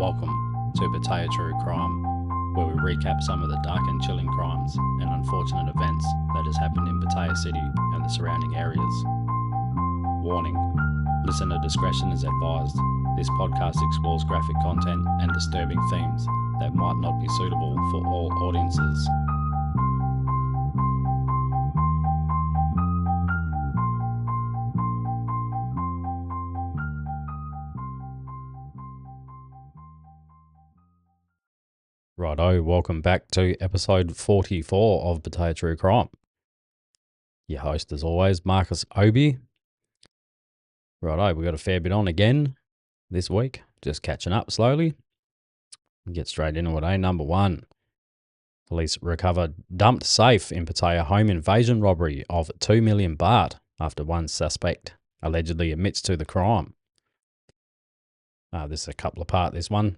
Welcome to Pattaya True Crime, where we recap some of the dark and chilling crimes and unfortunate events that has happened in Pattaya City and the surrounding areas. Warning: listener discretion is advised. This podcast explores graphic content and disturbing themes that might not be suitable for all audiences. Righto, welcome back to episode 44 of Pattaya True Crime. Your host, as always, Marcus Obi. Righto, we got a fair bit on again this week, just catching up slowly. Get straight into it, Number one, police recovered dumped safe in Pattaya home invasion robbery of 2 million baht after one suspect allegedly admits to the crime. This is a couple of part, this one.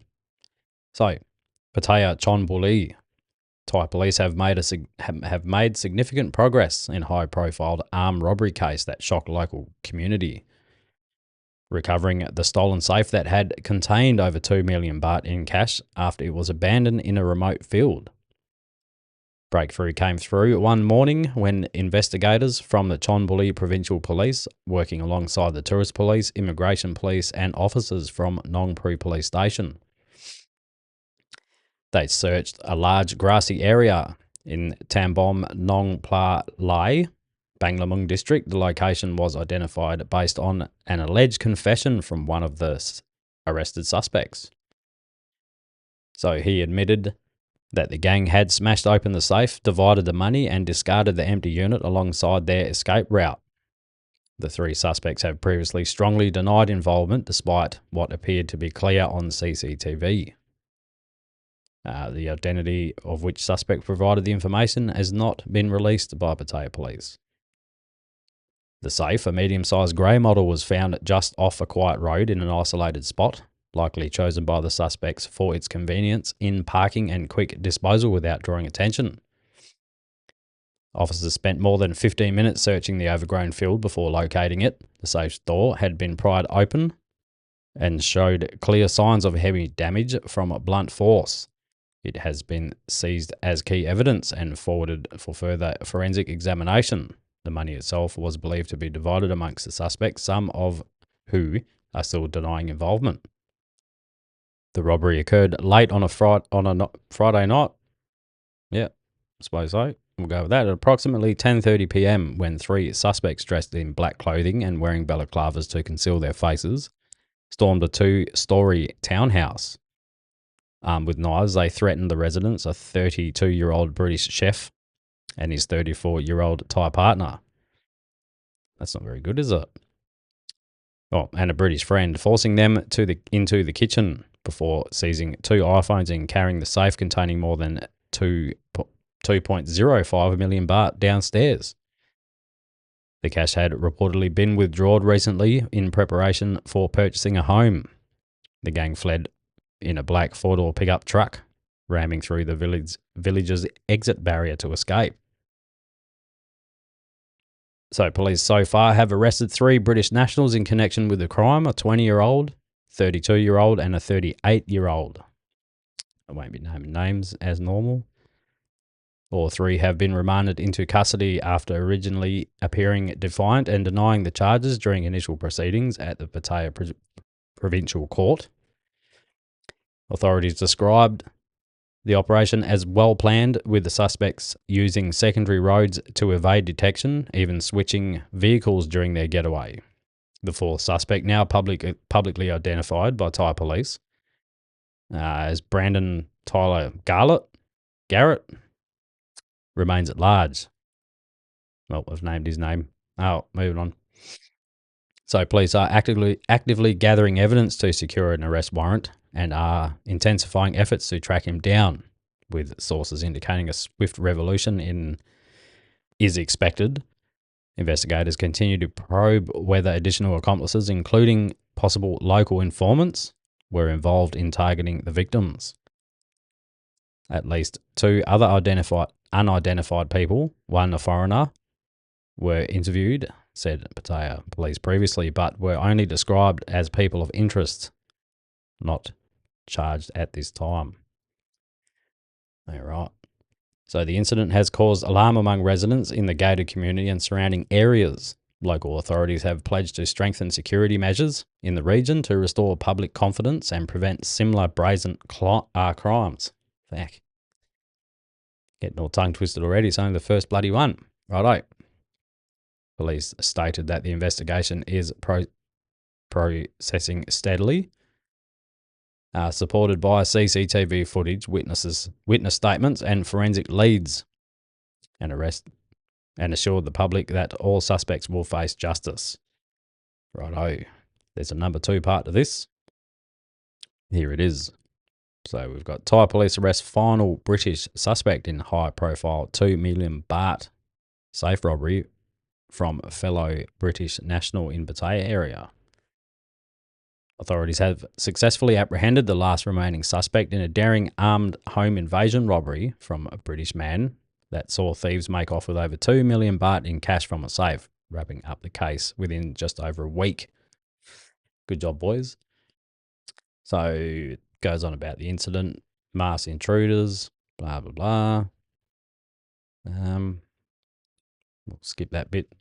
So, Pattaya Chonburi Thai police have made significant progress in high-profile armed robbery case that shocked local community, recovering the stolen safe that had contained over 2 million baht in cash after it was abandoned in a remote field. Breakthrough came through one morning when investigators from the Chonburi Provincial Police, working alongside the Tourist Police, Immigration Police and officers from Nong Pru Police Station, they searched a large grassy area in Tambom Nong Pla Lai, Banglamung district. The location was identified based on an alleged confession from one of the arrested suspects. So he admitted that the gang had smashed open the safe, divided the money and discarded the empty unit alongside their escape route. The three suspects have previously strongly denied involvement despite what appeared to be clear on CCTV. The identity of which suspect provided the information has not been released by Pattaya Police. The safe, a medium-sized grey model, was found just off a quiet road in an isolated spot, likely chosen by the suspects for its convenience in parking and quick disposal without drawing attention. Officers spent more than 15 minutes searching the overgrown field before locating it. The safe's door had been pried open and showed clear signs of heavy damage from blunt force. It has been seized as key evidence and forwarded for further forensic examination. The money itself was believed to be divided amongst the suspects, some of who are still denying involvement. The robbery occurred late on a Friday night. Yeah, I suppose so. We'll go with that. At approximately 10:30 p.m. when three suspects dressed in black clothing and wearing balaclavas to conceal their faces stormed a two-story townhouse. Armed with knives, they threatened the residents, a 32-year-old British chef and his 34-year-old Thai partner. That's not very good, is it? Oh, and a British friend, forcing them into the kitchen before seizing two iPhones and carrying the safe containing more than 2.05 million baht downstairs. The cash had reportedly been withdrawn recently in preparation for purchasing a home. The gang fled in a black four-door pickup truck, ramming through the village's exit barrier to escape. So police so far have arrested three British nationals in connection with the crime, a 20-year-old, 32-year-old and a 38-year-old. I won't be naming names as normal. All three have been remanded into custody after originally appearing defiant and denying the charges during initial proceedings at the Pattaya Provincial Court. Authorities described the operation as well planned, with the suspects using secondary roads to evade detection, even switching vehicles during their getaway. The fourth suspect, now publicly identified by Thai police as Brandon Tyler Garrett, remains at large. Well, I've named his name. Moving on. So police are actively gathering evidence to secure an arrest warrant and are intensifying efforts to track him down, with sources indicating a swift resolution is expected. Investigators continue to probe whether additional accomplices, including possible local informants, were involved in targeting the victims. At least two other unidentified people, one a foreigner, were interviewed, said Pattaya Police previously, but were only described as people of interest, not charged at this time. All right. So the incident has caused alarm among residents in the gated community and surrounding areas. Local authorities have pledged to strengthen security measures in the region to restore public confidence and prevent similar brazen crimes. Fuck. Getting all tongue twisted already. It's only the first bloody one. Righto. Police stated that the investigation is processing steadily, supported by CCTV footage, witness statements, and forensic leads, and assured the public that all suspects will face justice. Righto. There's a number 2 part to this. Here it is. So we've got Thai police arrest final British suspect in high-profile 2 million baht safe robbery from a fellow British national in Pattaya area. Authorities have successfully apprehended the last remaining suspect in a daring armed home invasion robbery from a British man that saw thieves make off with over 2 million baht in cash from a safe, wrapping up the case within just over a week. Good job, boys. So it goes on about the incident, mass intruders, blah, blah, blah. We'll skip that bit.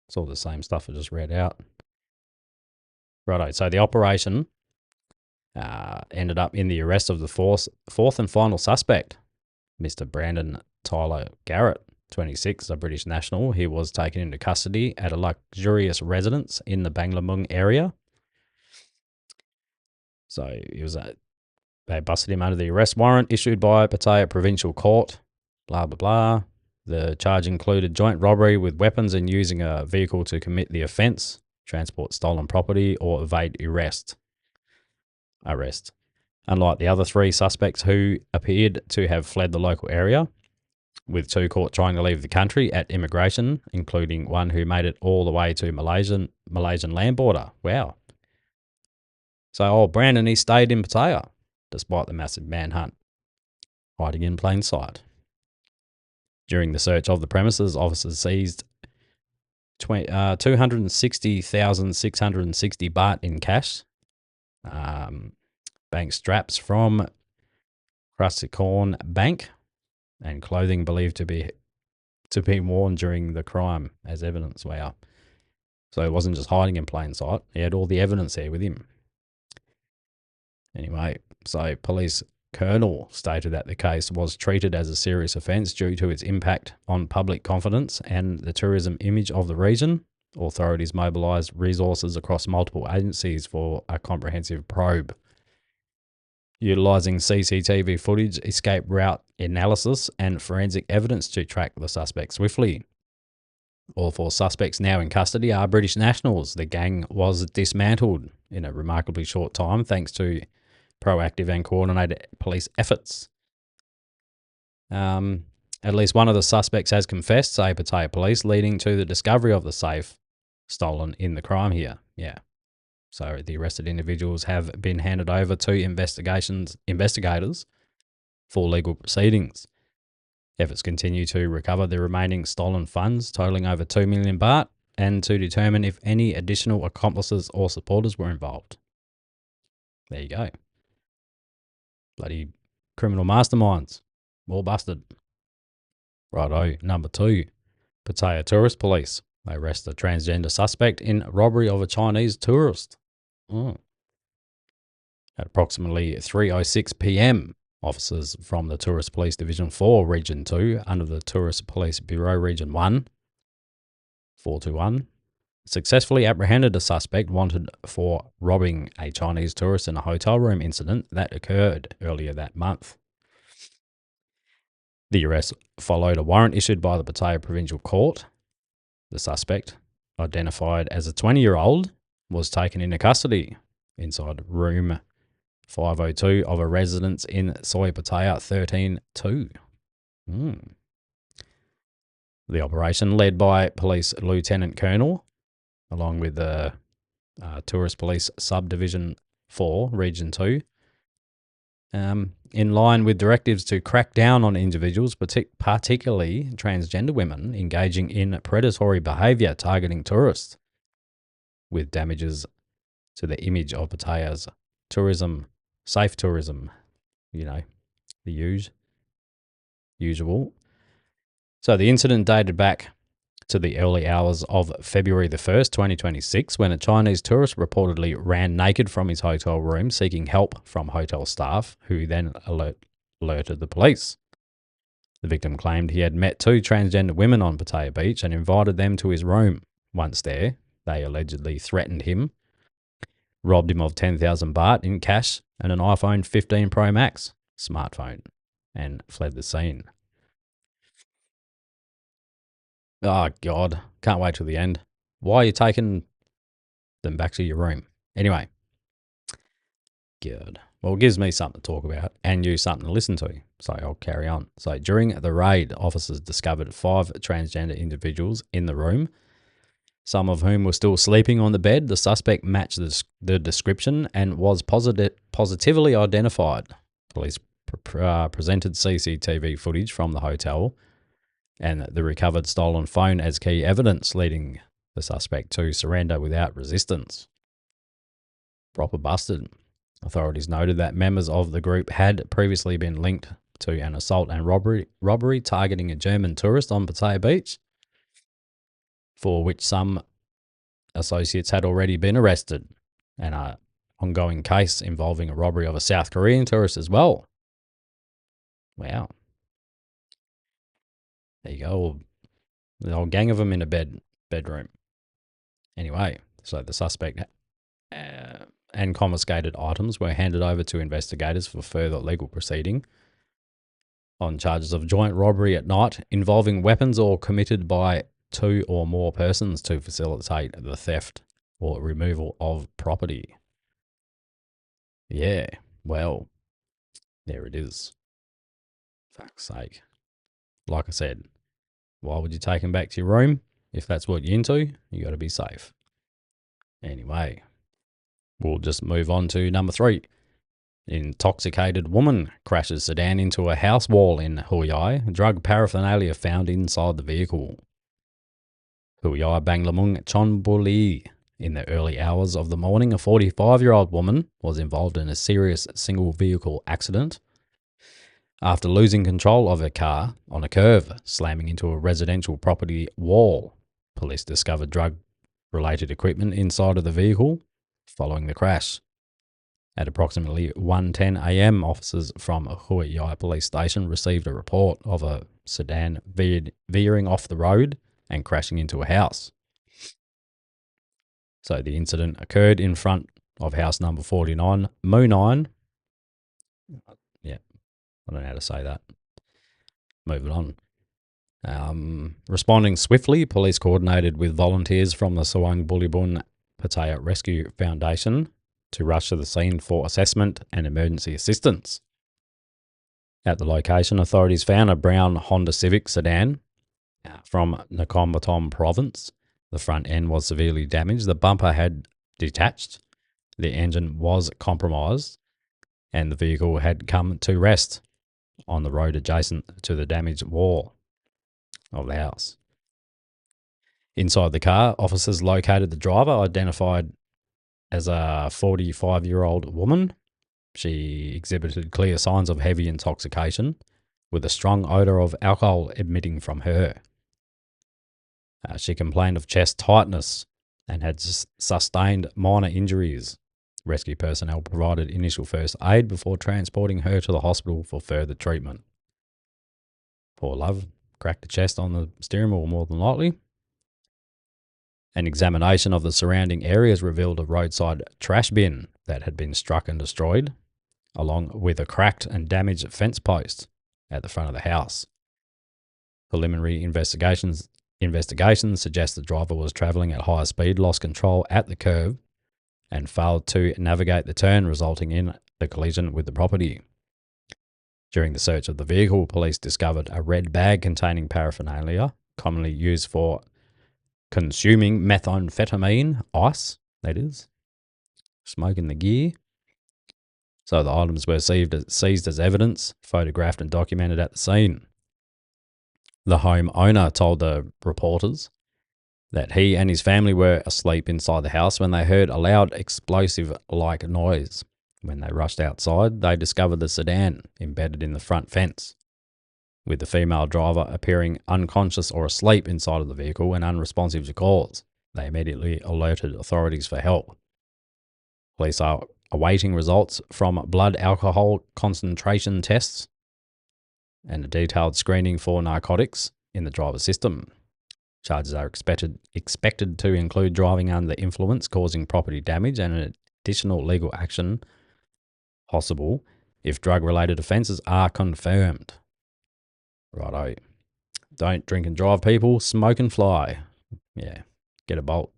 It's all the same stuff I just read out. Righto, so the operation ended up in the arrest of the fourth and final suspect, Mr. Brandon Tyler Garrett, 26, a British national. He was taken into custody at a luxurious residence in the Banglamung area. So they busted him under the arrest warrant issued by Pattaya Provincial Court, blah, blah, blah. The charge included joint robbery with weapons and using a vehicle to commit the offence, transport stolen property, or evade arrest. Unlike the other 3 suspects who appeared to have fled the local area, with 2 caught trying to leave the country at immigration, including one who made it all the way to Malaysian land border. Wow. So Brandon, he stayed in Pattaya, despite the massive manhunt, hiding in plain sight. During the search of the premises, officers seized 260,660 baht in cash, bank straps from Krasikorn Bank, and clothing believed to be worn during the crime as evidence. Wow. So it wasn't just hiding in plain sight. He had all the evidence there with him. Anyway, so police colonel stated that the case was treated as a serious offence due to its impact on public confidence and the tourism image of the region. Authorities mobilised resources across multiple agencies for a comprehensive probe, utilising CCTV footage, escape route analysis, and forensic evidence to track the suspect swiftly. All 4 suspects now in custody are British nationals. The gang was dismantled in a remarkably short time thanks to proactive and coordinated police efforts. At least one of the suspects has confessed, say Pattaya police, leading to the discovery of the safe stolen in the crime here. Yeah. So the arrested individuals have been handed over to investigators for legal proceedings. Efforts continue to recover the remaining stolen funds, totaling over 2 million baht, and to determine if any additional accomplices or supporters were involved. There you go. Bloody criminal masterminds. All busted. Righto, number 2. Pattaya Tourist Police. They arrest a transgender suspect in robbery of a Chinese tourist. At approximately 3:06 p.m, officers from the Tourist Police Division 4, Region 2, under the Tourist Police Bureau Region 1, 421, successfully apprehended a suspect wanted for robbing a Chinese tourist in a hotel room incident that occurred earlier that month. The arrest followed a warrant issued by the Pattaya Provincial Court. The suspect, identified as a 20-year-old, was taken into custody inside room 502 of a residence in Soi Pattaya 13-2. The operation, led by Police Lieutenant Colonel, along with the Tourist Police Subdivision 4, Region 2, in line with directives to crack down on individuals, particularly transgender women, engaging in predatory behaviour targeting tourists, with damages to the image of Pattaya's tourism safe tourism, the usual. So the incident dated back to the early hours of February the 1st, 2026, when a Chinese tourist reportedly ran naked from his hotel room seeking help from hotel staff, who then alerted the police. The victim claimed he had met two transgender women on Pattaya Beach and invited them to his room. Once there, they allegedly threatened him, robbed him of 10,000 baht in cash and an iPhone 15 Pro Max smartphone, and fled the scene. Oh, God. Can't wait till the end. Why are you taking them back to your room? Anyway. Good. Well, it gives me something to talk about and you something to listen to. So I'll carry on. So during the raid, officers discovered 5 transgender individuals in the room, some of whom were still sleeping on the bed. The suspect matched the description and was positively identified. Police presented CCTV footage from the hotel and the recovered stolen phone as key evidence, leading the suspect to surrender without resistance. Proper busted. Authorities noted that members of the group had previously been linked to an assault and robbery targeting a German tourist on Pattaya Beach, for which some associates had already been arrested, and an ongoing case involving a robbery of a South Korean tourist as well. Wow. There you go. The whole gang of them in a bedroom. Anyway, so the suspect and confiscated items were handed over to investigators for further legal proceeding on charges of joint robbery at night involving weapons or committed by 2 or more persons to facilitate the theft or removal of property. Yeah, well, there it is. Fuck's sake. Like I said, why would you take them back to your room? If that's what you're into, you got to be safe. Anyway, we'll just move on to number 3. Intoxicated woman crashes sedan into a house wall in Huyai. Drug paraphernalia found inside the vehicle. Huyai Banglamung Chonbuli. In the early hours of the morning, a 45-year-old woman was involved in a serious single vehicle accident after losing control of her car on a curve, slamming into a residential property wall. Police discovered drug-related equipment inside of the vehicle following the crash. At approximately 1:10 a.m, officers from Huyai Police Station received a report of a sedan veering off the road and crashing into a house. So the incident occurred in front of house number 49, Mo9. Yeah, I don't know how to say that. Moving on. Responding swiftly, police coordinated with volunteers from the Sawang Bulibun Pattaya Rescue Foundation to rush to the scene for assessment and emergency assistance. At the location, authorities found a brown Honda Civic sedan from Nakhon Pathom province. The front end was severely damaged, the bumper had detached, the engine was compromised, and the vehicle had come to rest on the road adjacent to the damaged wall of the house. Inside the car, officers located the driver, identified as a 45-year-old woman. She exhibited clear signs of heavy intoxication, with a strong odour of alcohol emitting from her. She complained of chest tightness and had sustained minor injuries. Rescue personnel provided initial first aid before transporting her to the hospital for further treatment. Poor love, cracked the chest on the steering wheel more than likely. An examination of the surrounding areas revealed a roadside trash bin that had been struck and destroyed, along with a cracked and damaged fence post at the front of the house. Preliminary investigations suggest the driver was travelling at high speed, lost control at the curve, and failed to navigate the turn, resulting in the collision with the property. During the search of the vehicle, police discovered a red bag containing paraphernalia, commonly used for consuming methamphetamine, ice, that is, smoking the gear. So the items were seized as evidence, photographed and documented at the scene. The home owner told the reporters that he and his family were asleep inside the house when they heard a loud explosive-like noise. When they rushed outside, they discovered the sedan embedded in the front fence, with the female driver appearing unconscious or asleep inside of the vehicle and unresponsive to calls. They immediately alerted authorities for help. Police are awaiting results from blood alcohol concentration tests and a detailed screening for narcotics in the driver's system. Charges are expected to include driving under the influence causing property damage and an additional legal action possible if drug-related offences are confirmed. Righto. Don't drink and drive, people. Smoke and fly. Yeah. Get a Bolt.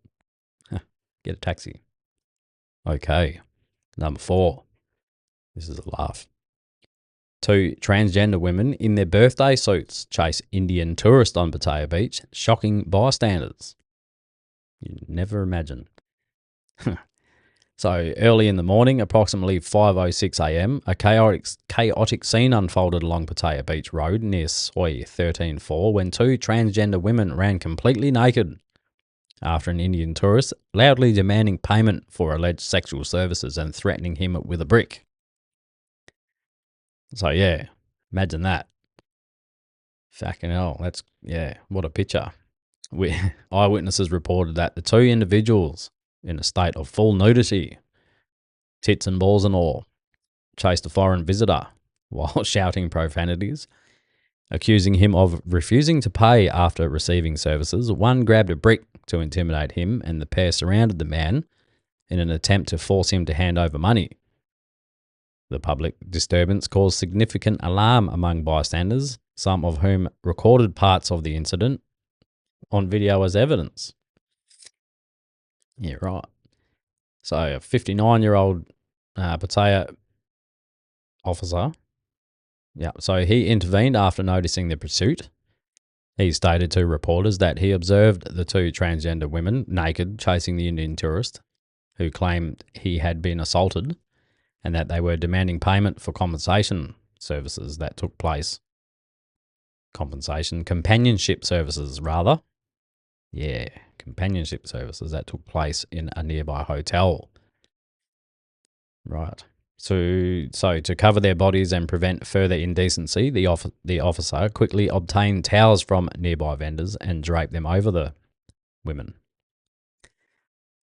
Get a taxi. Okay. Number 4. This is a laugh. 2 transgender women in their birthday suits chase Indian tourist on Pattaya Beach, shocking bystanders. You'd never imagine. So early in the morning, approximately 5:06 a.m., a chaotic scene unfolded along Pattaya Beach Road near Soi 13-4 when 2 transgender women ran completely naked after an Indian tourist, loudly demanding payment for alleged sexual services and threatening him with a brick. So yeah, imagine that. Fucking hell, what a picture. Eyewitnesses reported that the 2 individuals, in a state of full nudity, tits and balls and all, chased a foreign visitor while shouting profanities, accusing him of refusing to pay after receiving services. One grabbed a brick to intimidate him, and the pair surrounded the man in an attempt to force him to hand over money. The public disturbance caused significant alarm among bystanders, some of whom recorded parts of the incident on video as evidence. Yeah, right. So a 59-year-old Pattaya officer, so he intervened after noticing the pursuit. He stated to reporters that he observed the 2 transgender women naked chasing the Indian tourist, who claimed he had been assaulted, and that they were demanding payment for compensation services that took place. Companionship services, rather. Yeah, companionship services that took place in a nearby hotel. Right. So to cover their bodies and prevent further indecency, the officer quickly obtained towels from nearby vendors and draped them over the women.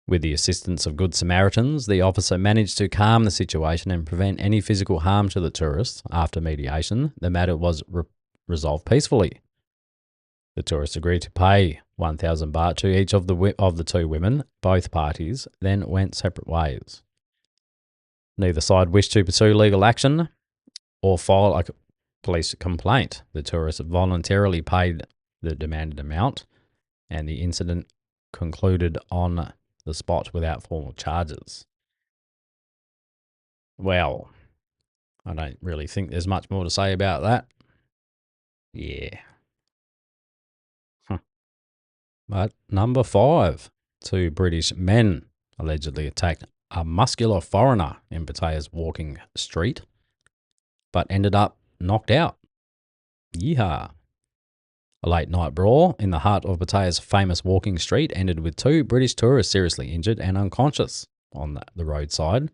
With the assistance of good Samaritans, the officer managed to calm the situation and prevent any physical harm to the tourists. After mediation, the matter was resolved peacefully. The tourists agreed to pay 1,000 baht to each of the 2 women. Both parties then went separate ways. Neither side wished to pursue legal action or file a police complaint. The tourists voluntarily paid the demanded amount, and the incident concluded on the spot without formal charges. Well, I don't really think there's much more to say about that. Yeah. But number 5, 2 British men allegedly attacked a muscular foreigner in Pattaya's walking street, but ended up knocked out. Yeehaw. A late night brawl in the heart of Pattaya's famous walking street ended with 2 British tourists seriously injured and unconscious on the roadside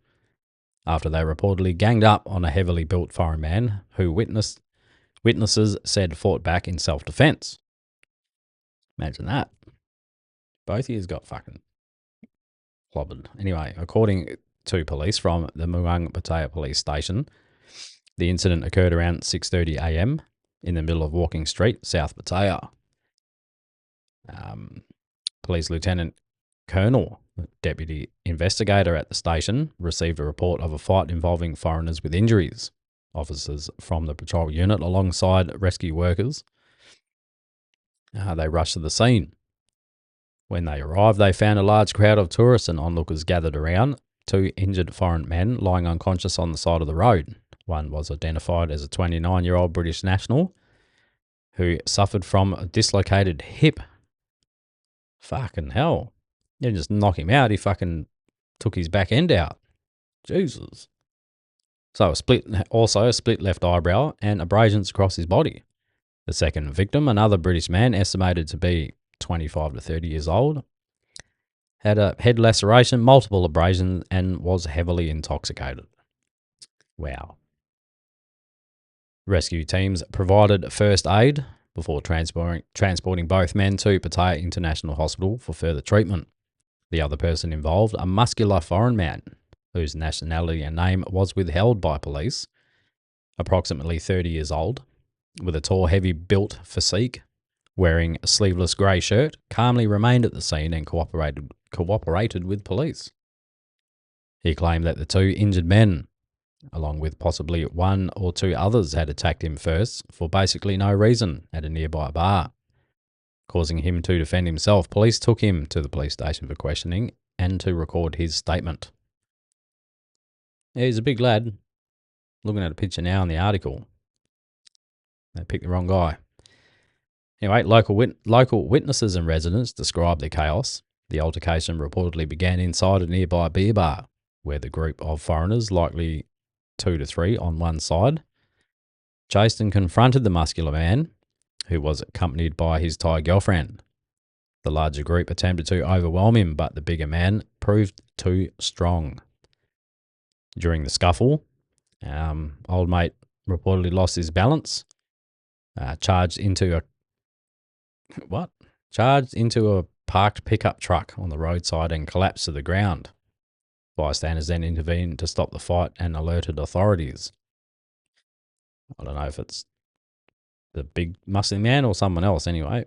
after they reportedly ganged up on a heavily built foreign man who witnesses said fought back in self-defense. Imagine that. Both of you got fucking clobbered. Anyway, according to police from the Muang Pattaya police station, the incident occurred around 6:30 a.m. in the middle of Walking Street, South Pattaya. Police Lieutenant Colonel, deputy investigator at the station, received a report of a fight involving foreigners with injuries. Officers from the patrol unit, alongside rescue workers, they rushed to the scene. When they arrived, they found a large crowd of tourists and onlookers gathered around 2 injured foreign men lying unconscious on the side of the road. One was identified as a 29-year-old British national who suffered from a dislocated hip. Fucking hell. You didn't just knock him out, he fucking took his back end out. Jesus. So a split left eyebrow and abrasions across his body. The second victim, another British man estimated to be 25 to 30 years old, had a head laceration, multiple abrasions, and was heavily intoxicated. Wow. Rescue teams provided first aid before transporting both men to Pattaya International Hospital for further treatment. The other person involved, a muscular foreign man, whose nationality and name was withheld by police, approximately 30 years old, with a tall, heavy-built physique, wearing a sleeveless grey shirt, calmly remained at the scene and cooperated with police. He claimed that the two injured men, along with possibly one or two others, had attacked him first for basically no reason at a nearby bar, causing him to defend himself. Police took him to the police station for questioning and to record his statement. Yeah, he's a big lad. Looking at a picture now in the article. They picked the wrong guy. Anyway, local witnesses and residents described the chaos. The altercation reportedly began inside a nearby beer bar, where the group of foreigners, likely 2 to 3 on one side, chased and confronted the muscular man, who was accompanied by his Thai girlfriend. The larger group attempted to overwhelm him, but the bigger man proved too strong. During the scuffle, old mate reportedly lost his balance, charged into a parked pickup truck on the roadside and collapsed to the ground. Bystanders then intervened to stop the fight and alerted authorities. I don't know if it's the big muscly man or someone else anyway.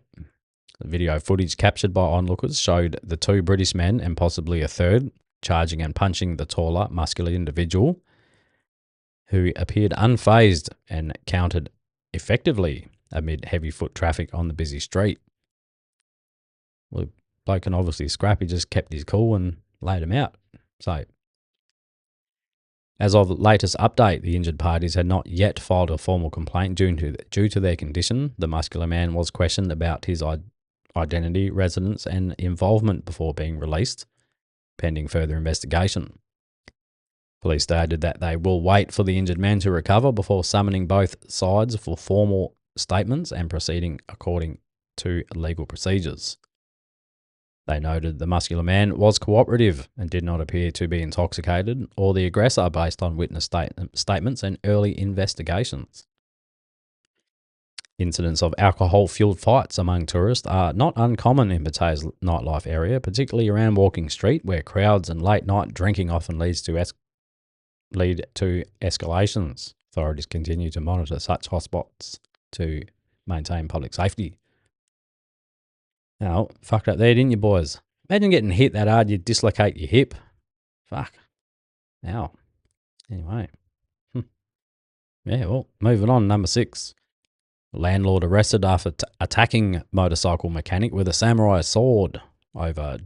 The video footage captured by onlookers showed the two British men and possibly a third charging and punching the taller, muscular individual, who appeared unfazed and countered effectively amid heavy foot traffic on the busy street. Well, the bloke can obviously scrap. He just kept his cool and laid him out. So, as of the latest update, the injured parties had not yet filed a formal complaint due to their condition. The muscular man was questioned about his identity, residence, and involvement before being released, pending further investigation. Police stated that they will wait for the injured man to recover before summoning both sides for formal statements and proceeding according to legal procedures. They noted the muscular man was cooperative and did not appear to be intoxicated or the aggressor based on witness statements and early investigations. Incidents of alcohol-fueled fights among tourists are not uncommon in Pattaya's nightlife area, particularly around Walking Street, where crowds and late-night drinking often lead to escalations. Authorities continue to monitor such hotspots to maintain public safety. Now, fucked up there, didn't you, boys? Imagine getting hit that hard, you'd dislocate your hip. Fuck. Ow. Anyway. Yeah, well, moving on. Number 6. Landlord arrested after attacking motorcycle mechanic with a samurai sword over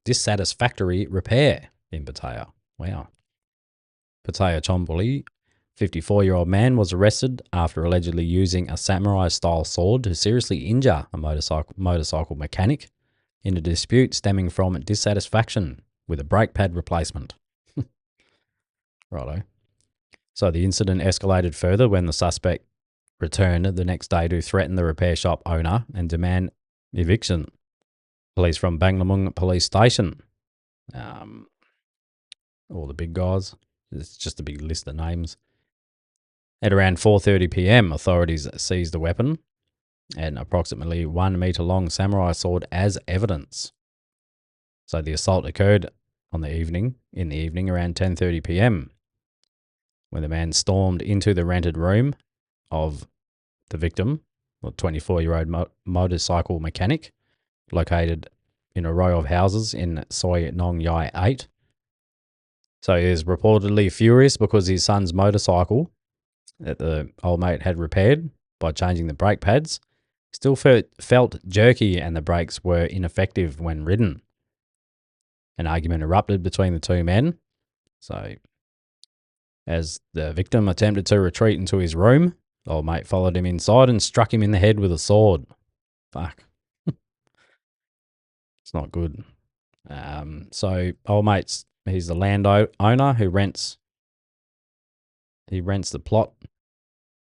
dissatisfactory repair in Pattaya. Wow. Pattaya Chomboli, 54-year-old man was arrested after allegedly using a samurai-style sword to seriously injure a motorcycle mechanic in a dispute stemming from dissatisfaction with a brake pad replacement. Righto. So the incident escalated further when the suspect returned the next day to threaten the repair shop owner and demand eviction. Police from Banglamung Police Station, all the big guys, it's just a big list of names. At around 4:30 p.m, authorities seized the weapon and approximately 1 meter long samurai sword as evidence. So the assault occurred in the evening around 10:30 p.m, when the man stormed into the rented room of the victim, a 24-year-old motorcycle mechanic, located in a row of houses in Soi Nong Yai 8. So he is reportedly furious because his son's motorcycle that the old mate had repaired by changing the brake pads still felt jerky and the brakes were ineffective when ridden. An argument erupted between the two men. So as the victim attempted to retreat into his room, the old mate followed him inside and struck him in the head with a sword. Fuck. It's not good. So old mate's, he's the landowner who rents the plot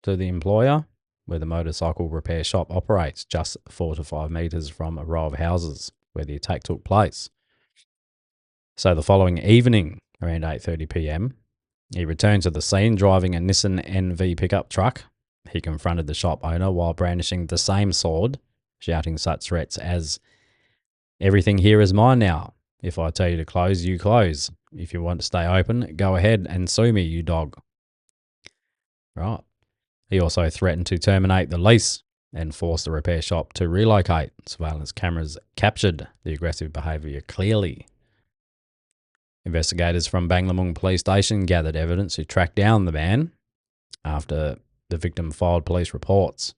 to the employer where the motorcycle repair shop operates, just 4 to 5 meters from a row of houses where the attack took place. So the following evening, around 8:30 p.m, He returned to the scene driving a Nissan NV pickup truck. He confronted the shop owner while brandishing the same sword, shouting such threats as, "Everything here is mine now. If I tell you to close, you close. If you want to stay open, go ahead and sue me, you dog." Right. He also threatened to terminate the lease and force the repair shop to relocate. Surveillance cameras captured the aggressive behaviour clearly. Investigators from Banglamung Police Station gathered evidence to track down the man after the victim filed police reports.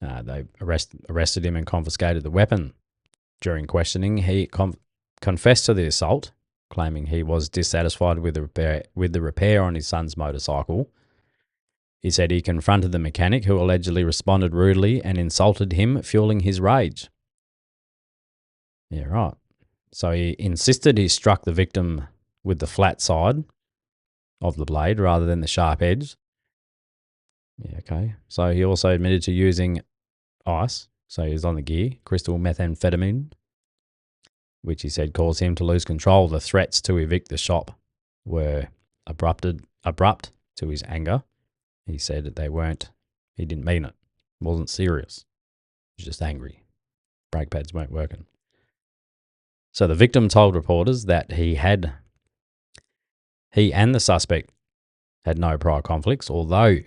They arrested him and confiscated the weapon. During questioning, he confessed to the assault, claiming he was dissatisfied with the repair on his son's motorcycle. He said he confronted the mechanic, who allegedly responded rudely and insulted him, fueling his rage. Yeah, right. So he insisted he struck the victim with the flat side of the blade rather than the sharp edge. Yeah, okay. So he also admitted to using ice, so he was on the gear, crystal methamphetamine, which he said caused him to lose control. The threats to evict the shop were abrupt to his anger. He said that he didn't mean it. It wasn't serious. He was just angry. Brake pads weren't working. So the victim told reporters that he and the suspect had no prior conflicts, although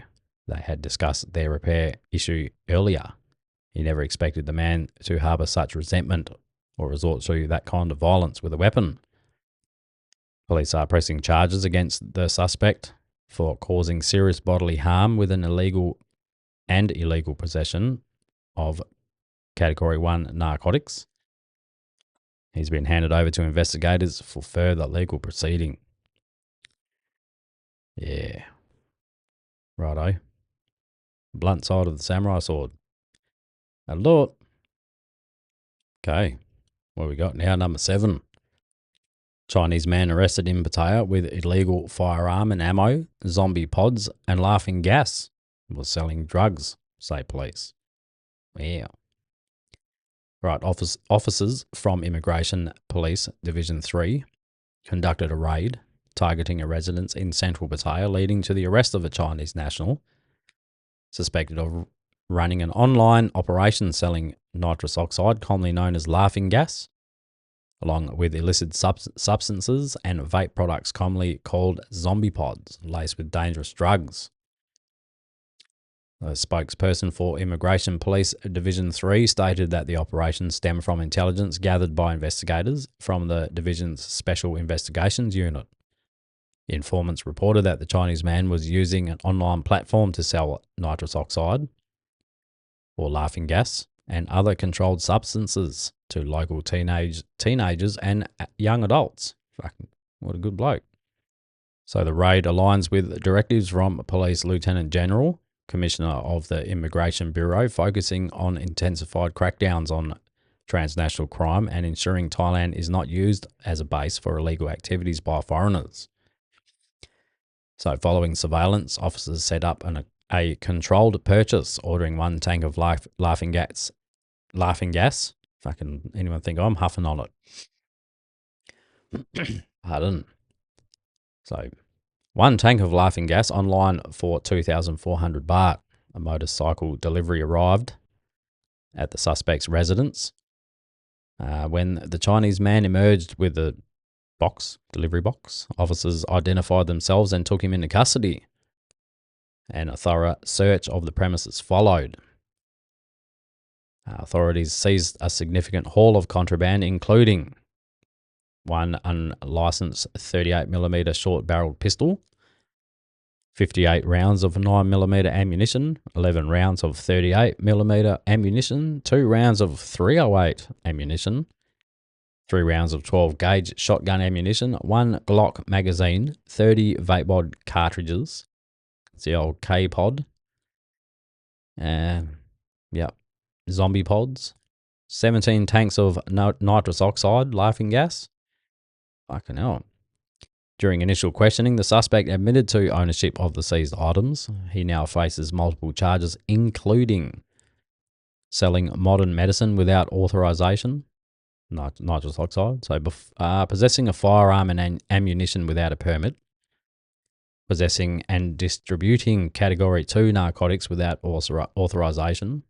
they had discussed their repair issue earlier. He never expected the man to harbour such resentment or resort to that kind of violence with a weapon. Police are pressing charges against the suspect for causing serious bodily harm with an illegal possession of Category 1 narcotics. He's been handed over to investigators for further legal proceeding. Yeah. Righto. Blunt side of the samurai sword. Alert. Okay. What we got now? Number 7. Chinese man arrested in Pattaya with illegal firearm and ammo, zombie pods, and laughing gas. Was selling drugs, say police. Yeah. Right, officers from Immigration Police Division 3 conducted a raid targeting a residence in central Pattaya, leading to the arrest of a Chinese national suspected of running an online operation selling nitrous oxide, commonly known as laughing gas, along with illicit substances and vape products commonly called zombie pods, laced with dangerous drugs. A spokesperson for Immigration Police Division 3 stated that the operation stemmed from intelligence gathered by investigators from the division's Special Investigations Unit. Informants reported that the Chinese man was using an online platform to sell nitrous oxide, or laughing gas, and other controlled substances to local teenagers and young adults. Fucking, what a good bloke. So the raid aligns with directives from Police Lieutenant General, Commissioner of the Immigration Bureau, focusing on intensified crackdowns on transnational crime and ensuring Thailand is not used as a base for illegal activities by foreigners. So following surveillance, officers set up a controlled purchase, ordering 1 tank of laughing gas. Fucking anyone think I'm huffing on it? Pardon. So 1 tank of laughing gas online for 2,400 baht. A motorcycle delivery arrived at the suspect's residence. When the Chinese man emerged with the delivery box, officers identified themselves and took him into custody. And a thorough search of the premises followed. Authorities seized a significant haul of contraband, including 1 unlicensed 38mm short-barreled pistol, 58 rounds of 9mm ammunition, 11 rounds of 38mm ammunition, 2 rounds of 308 ammunition, 3 rounds of 12-gauge shotgun ammunition, 1 Glock magazine, 30 vape pod cartridges. It's the old K-pod. Yep. Zombie pods. 17 tanks of nitrous oxide, laughing gas. Fucking hell. During initial questioning, the suspect admitted to ownership of the seized items. He now faces multiple charges, including selling modern medicine without authorization, nitrous oxide, so possessing a firearm and ammunition without a permit, possessing and distributing Category 2 narcotics without authorization.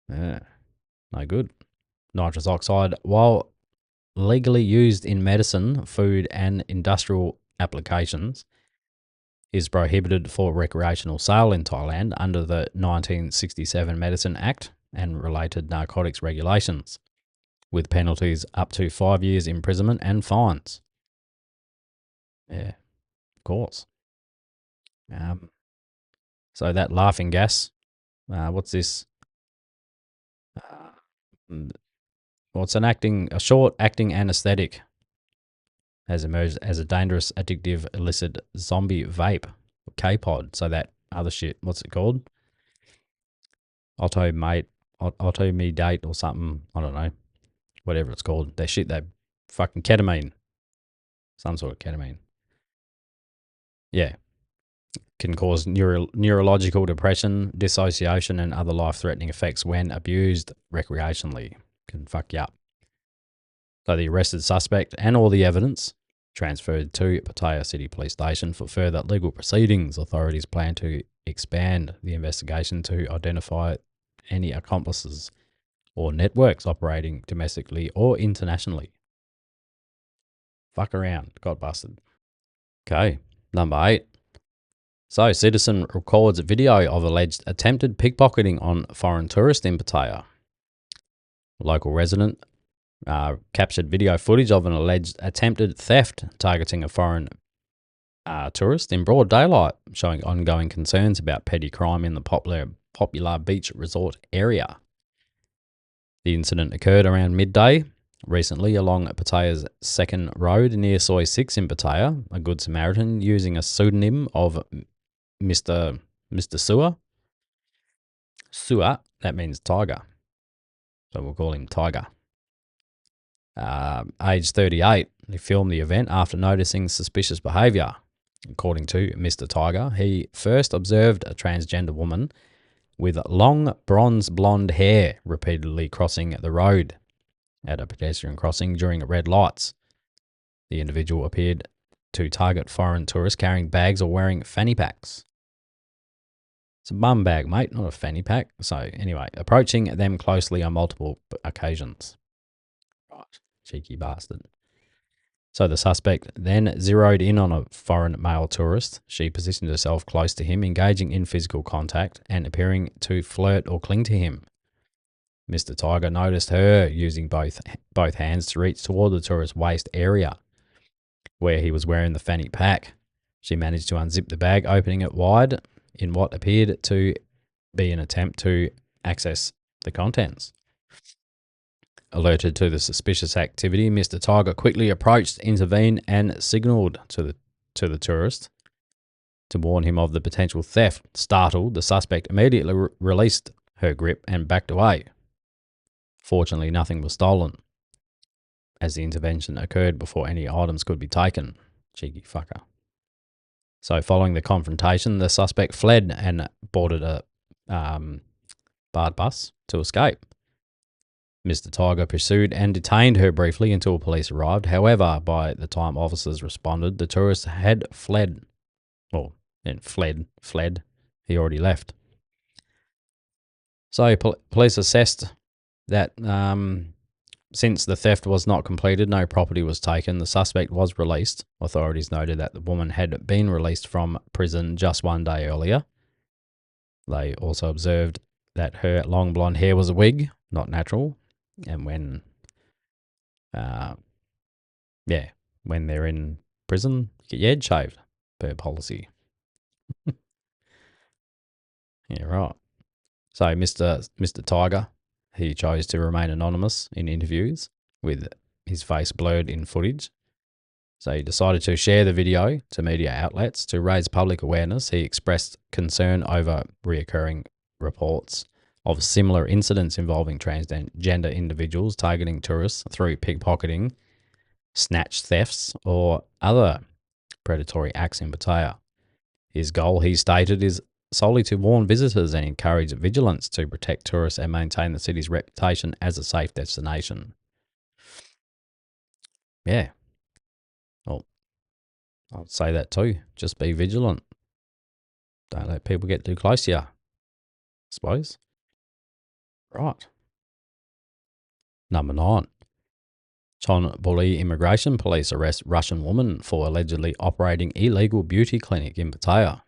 Yeah, no good. Nitrous oxide, while legally used in medicine, food, and industrial applications, is prohibited for recreational sale in Thailand under the 1967 Medicine Act and related narcotics regulations, with penalties up to 5 years imprisonment and fines. Yeah, of course. So that laughing gas, what's this? Well, it's a short acting anesthetic has emerged as a dangerous, addictive, illicit zombie vape, K-pod. So that other shit, what's it called? Automate, Automedate or something. I don't know. Whatever it's called. That shit, that fucking ketamine. Some sort of ketamine. Yeah. Can cause neurological depression, dissociation, and other life-threatening effects when abused recreationally. Can fuck you up. So the arrested suspect and all the evidence transferred to Pattaya City Police Station for further legal proceedings. Authorities plan to expand the investigation to identify any accomplices or networks operating domestically or internationally. Fuck around. Got busted. Okay, number 8. So, citizen records a video of alleged attempted pickpocketing on foreign tourist in Pattaya. Local resident captured video footage of an alleged attempted theft targeting a foreign tourist in broad daylight, showing ongoing concerns about petty crime in the popular beach resort area. The incident occurred around midday recently along Pattaya's second road near Soi 6 in Pattaya. A good Samaritan, using a pseudonym of Mr. Sua, that means tiger. So we'll call him Tiger. Age 38, he filmed the event after noticing suspicious behaviour. According to Mr. Tiger, he first observed a transgender woman with long bronze blonde hair repeatedly crossing the road at a pedestrian crossing during red lights. The individual appeared to target foreign tourists carrying bags or wearing fanny packs. It's a bum bag, mate, not a fanny pack. So anyway, approaching them closely on multiple occasions. Right, cheeky bastard. So the suspect then zeroed in on a foreign male tourist. She positioned herself close to him, engaging in physical contact and appearing to flirt or cling to him. Mr. Tiger noticed her using both hands to reach toward the tourist's waist area, where he was wearing the fanny pack. She managed to unzip the bag, opening it wide in what appeared to be an attempt to access the contents. Alerted to the suspicious activity, Mr. Tiger quickly approached, intervened, and signalled to the tourist to warn him of the potential theft. Startled, the suspect immediately released her grip and backed away. Fortunately, nothing was stolen, as the intervention occurred before any items could be taken. Cheeky fucker. So following the confrontation, the suspect fled and boarded a barred bus to escape. Mr. Tiger pursued and detained her briefly until police arrived. However, by the time officers responded, the tourist had fled. Well, then fled. He already left. So police assessed that since the theft was not completed, no property was taken, the suspect was released. Authorities noted that the woman had been released from prison just one day earlier. They also observed that her long blonde hair was a wig, not natural. And when they're in prison, you get your head shaved per policy. Yeah, right. So Mr. Tiger, he chose to remain anonymous in interviews with his face blurred in footage. So he decided to share the video to media outlets to raise public awareness. He expressed concern over reoccurring reports of similar incidents involving transgender individuals targeting tourists through pickpocketing, snatch thefts, or other predatory acts in Pattaya. His goal, he stated, is solely to warn visitors and encourage vigilance to protect tourists and maintain the city's reputation as a safe destination. Yeah. Well, I'd say that too. Just be vigilant. Don't let people get too close to you, I suppose. Right. Number 9. Chonburi Immigration Police arrest Russian woman for allegedly operating illegal beauty clinic in Pattaya.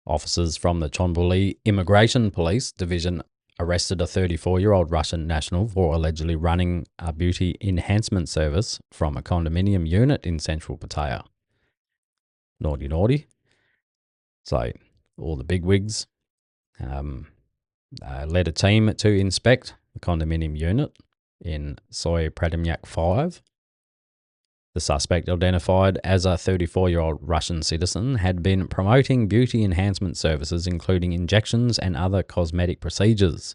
Officers from the Chonburi Immigration Police Division arrested a 34-year-old Russian national for allegedly running a beauty enhancement service from a condominium unit in central Pattaya. Naughty, naughty. So, all the bigwigs led a team to inspect the condominium unit in Soy Pradimyak 5. The suspect, identified as a 34-year-old Russian citizen, had been promoting beauty enhancement services, including injections and other cosmetic procedures,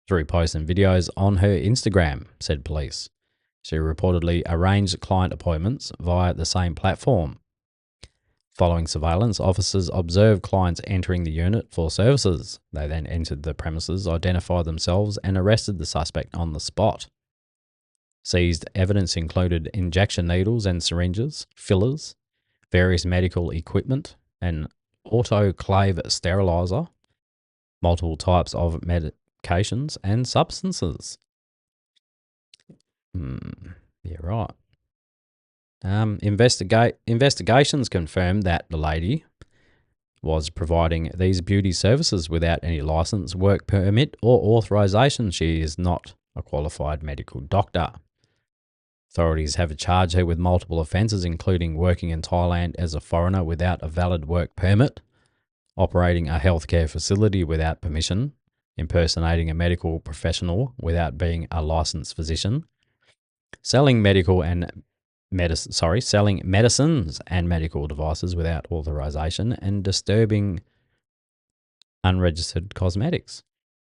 through posts and videos on her Instagram, said police. She reportedly arranged client appointments via the same platform. Following surveillance, officers observed clients entering the unit for services. They then entered the premises, identified themselves, and arrested the suspect on the spot. Seized evidence included injection needles and syringes, fillers, various medical equipment, an autoclave sterilizer, multiple types of medications, and substances. Yeah, right. Investigations confirmed that the lady was providing these beauty services without any license, work permit, or authorization. She is not a qualified medical doctor. Authorities have charged her with multiple offences, including working in Thailand as a foreigner without a valid work permit, operating a healthcare facility without permission, impersonating a medical professional without being a licensed physician, selling selling medicines and medical devices without authorization, and disturbing unregistered cosmetics.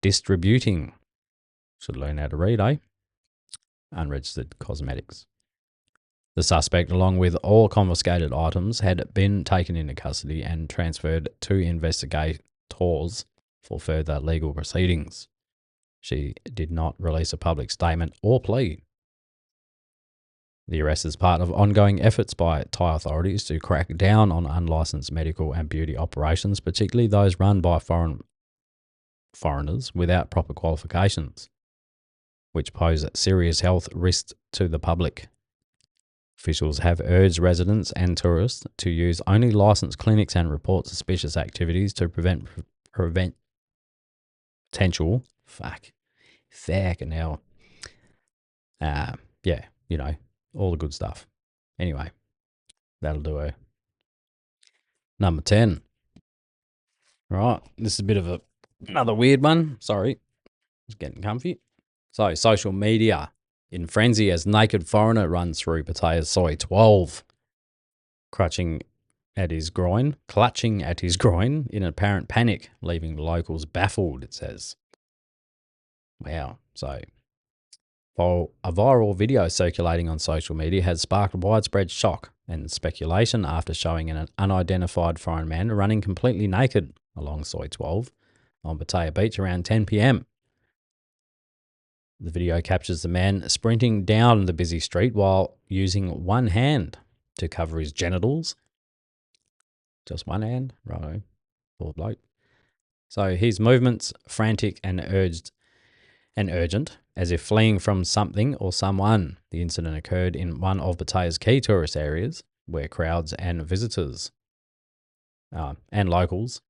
Distributing, should learn how to read, unregistered cosmetics. The suspect, along with all confiscated items, had been taken into custody and transferred to investigators for further legal proceedings. She did not release a public statement or plea. The arrest is part of ongoing efforts by Thai authorities to crack down on unlicensed medical and beauty operations, particularly those run by foreigners without proper qualifications, which pose serious health risks to the public. Officials have urged residents and tourists to use only licensed clinics and report suspicious activities to prevent potential all the good stuff. Anyway, that'll do her. Number 10. Right, this is a bit of another weird one. Sorry, just getting comfy. So, social media in frenzy as naked foreigner runs through Pattaya's Soy 12, clutching at his groin in apparent panic, leaving locals baffled, it says. Wow. So, a viral video circulating on social media has sparked widespread shock and speculation after showing an unidentified foreign man running completely naked along Soy 12 on Pattaya Beach around 10 p.m. The video captures the man sprinting down the busy street while using one hand to cover his genitals. Just one hand, right? Poor bloke. So his movements frantic and urgent, as if fleeing from something or someone. The incident occurred in one of Pattaya's key tourist areas, where crowds and visitors and locals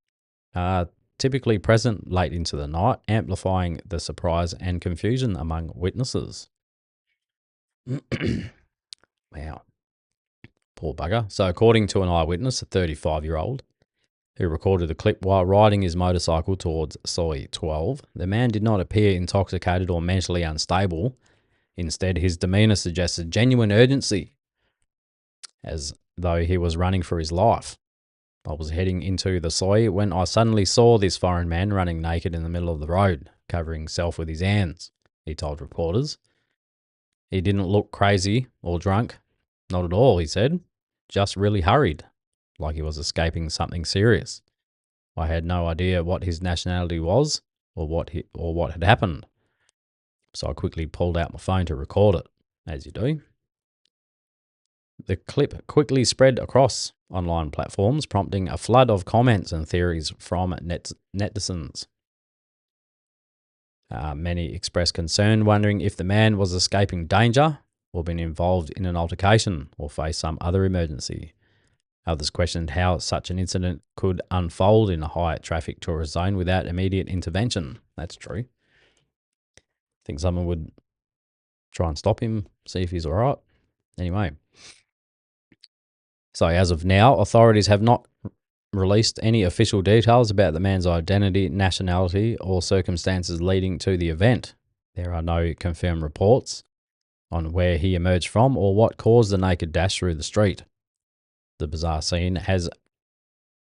are typically present late into the night, amplifying the surprise and confusion among witnesses. Wow. Poor bugger. So according to an eyewitness, a 35-year-old, who recorded the clip while riding his motorcycle towards Soy 12, the man did not appear intoxicated or mentally unstable. Instead, his demeanour suggested genuine urgency, as though he was running for his life. I was heading into the Soy when I suddenly saw this foreign man running naked in the middle of the road, covering himself with his hands, he told reporters. He didn't look crazy or drunk. Not at all, he said. Just really hurried, like he was escaping something serious. I had no idea what his nationality was or what had happened. So I quickly pulled out my phone to record it, as you do. The clip quickly spread across online platforms, prompting a flood of comments and theories from netizens. Many expressed concern, wondering if the man was escaping danger or been involved in an altercation or faced some other emergency. Others questioned how such an incident could unfold in a high traffic tourist zone without immediate intervention. That's true. Think someone would try and stop him, see if he's all right. Anyway, so as of now, authorities have not released any official details about the man's identity, nationality, or circumstances leading to the event. There are no confirmed reports on where he emerged from or what caused the naked dash through the street. The bizarre scene has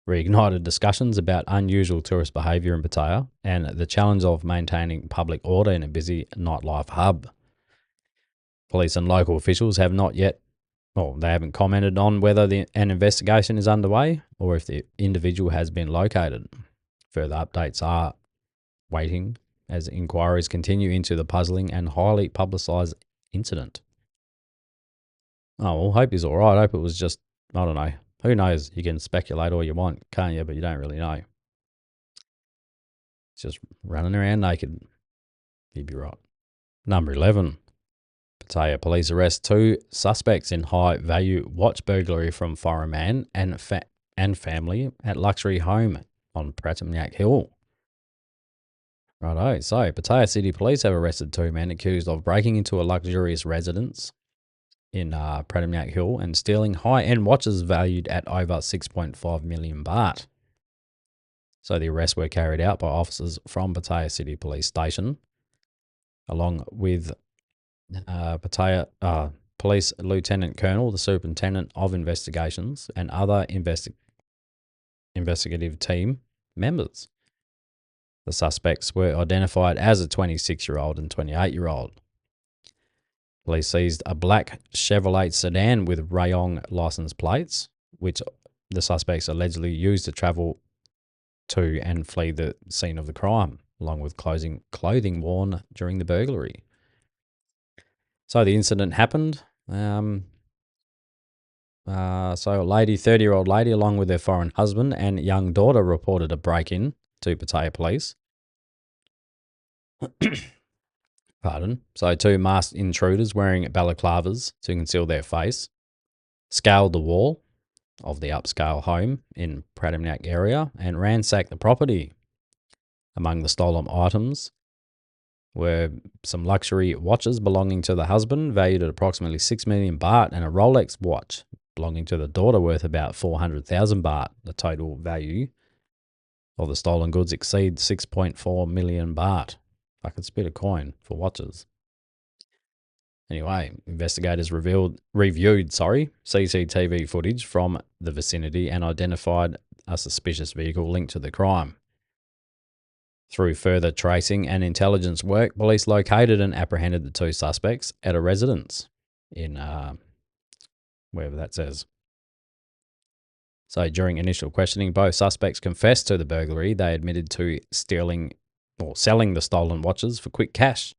reignited discussions about unusual tourist behaviour in Pattaya and the challenge of maintaining public order in a busy nightlife hub. Police and local officials have not yet, they haven't commented on whether an investigation is underway or if the individual has been located. Further updates are waiting as inquiries continue into the puzzling and highly publicised incident. Oh, well, hope he's all right. Hope it was just, I don't know. Who knows? You can speculate all you want, can't you? But you don't really know. It's just running around naked. He'd be right. Number 11. Pattaya police arrest 2 suspects in high-value watch burglary from foreign man and family at luxury home on Pattaya Hill. Righto. So, Pattaya City Police have arrested 2 men accused of breaking into a luxurious residence in Pattaya Hill and stealing high-end watches valued at over 6.5 million baht. So the arrests were carried out by officers from Pattaya City Police Station, along with Pattaya Police Lieutenant Colonel, the Superintendent of Investigations, and other investigative team members. The suspects were identified as a 26-year-old and 28-year-old. Police seized a black Chevrolet sedan with Rayong license plates, which the suspects allegedly used to travel to and flee the scene of the crime, along with clothing worn during the burglary. So the incident happened. So a 30-year-old lady, along with her foreign husband and young daughter, reported a break-in to Pattaya police. Pardon. So 2 masked intruders wearing balaclavas to conceal their face scaled the wall of the upscale home in Pratamnak area and ransacked the property. Among the stolen items were some luxury watches belonging to the husband, valued at approximately 6 million baht, and a Rolex watch belonging to the daughter worth about 400,000 baht. The total value of the stolen goods exceeds 6.4 million baht. I could spit a coin for watches. Anyway, investigators reviewed CCTV footage from the vicinity and identified a suspicious vehicle linked to the crime. Through further tracing and intelligence work, police located and apprehended the 2 suspects at a residence in wherever that says. So during initial questioning, both suspects confessed to the burglary. They admitted to selling the stolen watches for quick cash.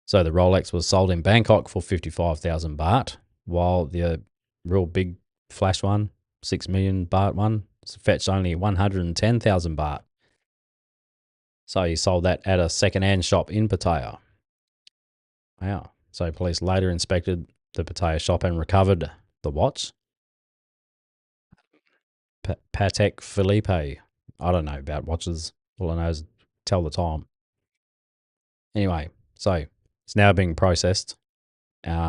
So the Rolex was sold in Bangkok for 55,000 baht, while the real big flash one, 6 million baht one, fetched only 110,000 baht. So he sold that at a second-hand shop in Pattaya. Wow. So police later inspected the Pattaya shop and recovered the watch. Patek Philippe. I don't know about watches. All I know is tell the time. Anyway, so it's now being processed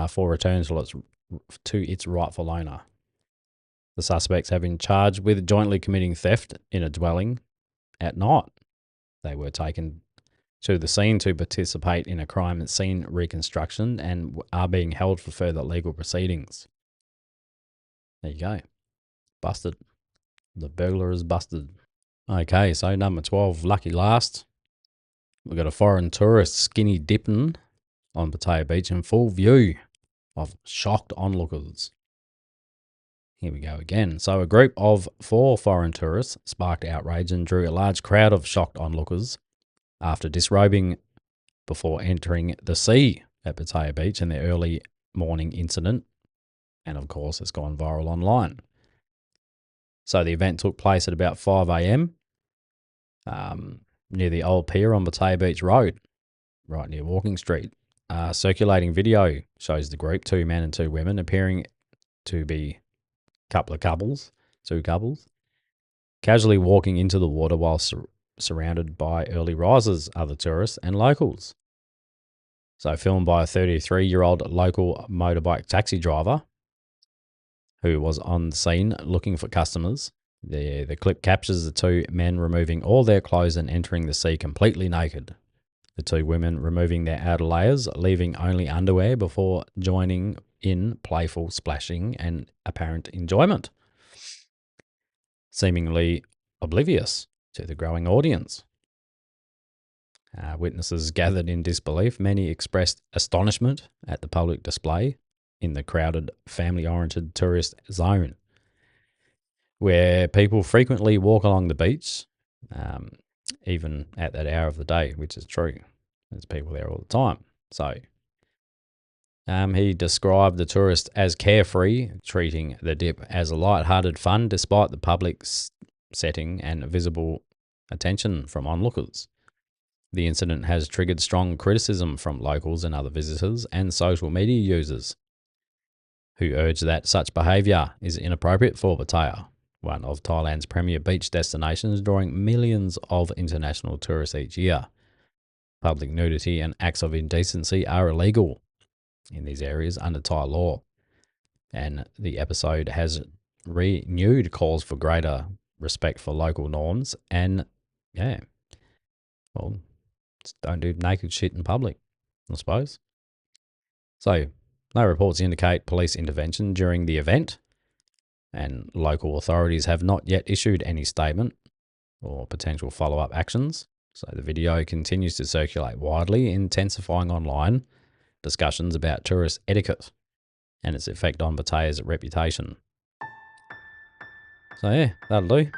for return to its rightful owner. The suspects have been charged with jointly committing theft in a dwelling at night. They were taken to the scene to participate in a crime scene reconstruction and are being held for further legal proceedings. There you go. Busted. The burglar is busted. Okay, so number 12, lucky last. We've got a foreign tourist skinny dipping on Pattaya Beach in full view of shocked onlookers. Here we go again. So a group of 4 foreign tourists sparked outrage and drew a large crowd of shocked onlookers after disrobing before entering the sea at Pattaya Beach in the early morning incident And of course, it's gone viral online. So the event took place at about 5 a.m. Near the old pier on Pattaya Beach Road, right near Walking Street. Circulating video shows the group, 2 men and 2 women, appearing to be two couples, casually walking into the water while surrounded by early risers, other tourists, and locals. So, filmed by a 33-year-old local motorbike taxi driver who was on the scene looking for customers. The clip captures the 2 men removing all their clothes and entering the sea completely naked. The 2 women removing their outer layers, leaving only underwear before joining in playful splashing and apparent enjoyment, seemingly oblivious to the growing audience. Witnesses gathered in disbelief. Many expressed astonishment at the public display in the crowded, family-oriented tourist zone, where people frequently walk along the beach, even at that hour of the day, which is true. There's people there all the time. So he described the tourists as carefree, treating the dip as a light-hearted fun despite the public setting and visible attention from onlookers. The incident has triggered strong criticism from locals and other visitors and social media users, who urge that such behaviour is inappropriate for Pattaya, one of Thailand's premier beach destinations, drawing millions of international tourists each year. Public nudity and acts of indecency are illegal in these areas under Thai law, and the episode has renewed calls for greater respect for local norms and, just don't do naked shit in public, I suppose. So, no reports indicate police intervention during the event, and local authorities have not yet issued any statement or potential follow-up actions. So the video continues to circulate widely, intensifying online discussions about tourist etiquette and its effect on Pattaya's reputation. So yeah, that'll do.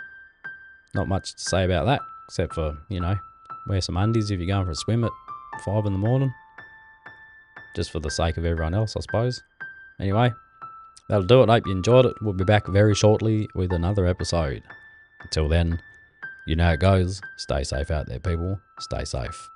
Not much to say about that, except for, wear some undies if you're going for a swim at 5 in the morning. Just for the sake of everyone else, I suppose. Anyway, that'll do it. Hope you enjoyed it. We'll be back very shortly with another episode. Until then, you know how it goes. Stay safe out there, people. Stay safe.